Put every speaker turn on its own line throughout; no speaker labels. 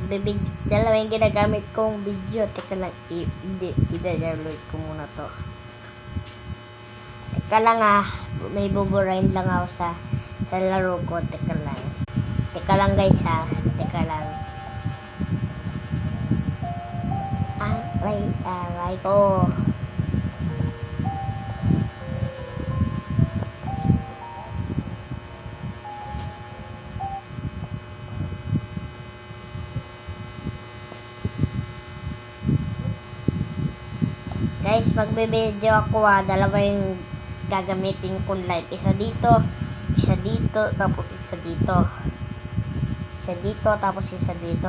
Dalawa yung ginagamit kong video. Teka lang, i-download ko muna to. Teka lang may buburahin lang ako sa laro ko. Teka lang guys teka lang. Aray ko. Guys, magbe-video ako dalawa yung gagamitin kong live. Isa dito, tapos isa dito. Isa dito, tapos isa dito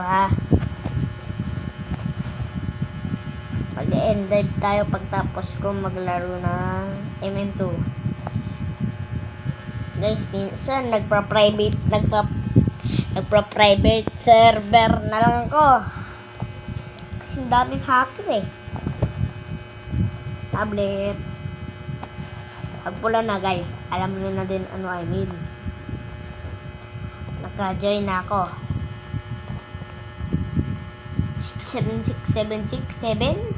Mag-end live tayo pagtapos ko maglaro ng MM2. Guys, minsan nagpa-private server na lang ako. Kasi daming hacker tablet. Pag pula na guys, alam nyo na din ano I mean. Naka-join na ako. 67667.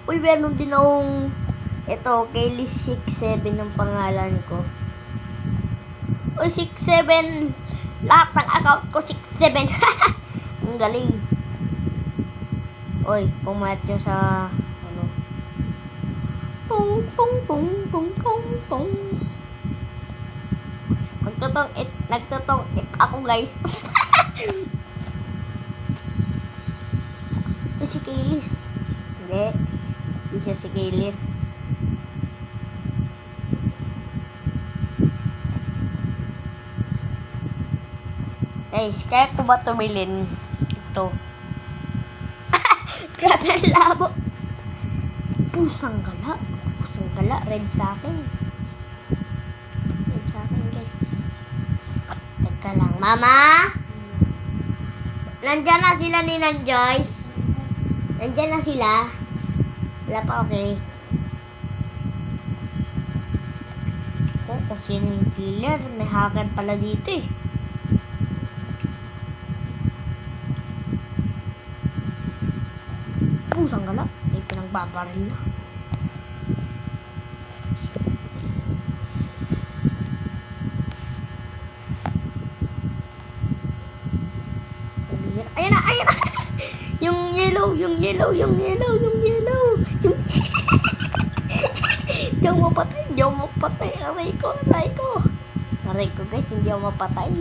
Uy, meron din akong ito, Kaylee67 ang pangalan ko. Uy, 67. Lahat ng account ko 67. Ang galing. Uy, pumayat nyo sa nagtotong ako guys. Ito si Kaylis. Hindi siya si Kaylis. Guys, kaya ko ba tumilin ito? Grabe ang labo. Pusang gala, red sa akin guys. Teka lang, mama, nandyan na sila ni Joyce. Nandyan na sila. Wala pa, okay. Kung sino yung killer, may hacker pala dito Pusang gala, may pinagbabaril na. Ayan na. Yung yellow. Hindi ako mapatay. Aray ko guys, hindi ako mapatay.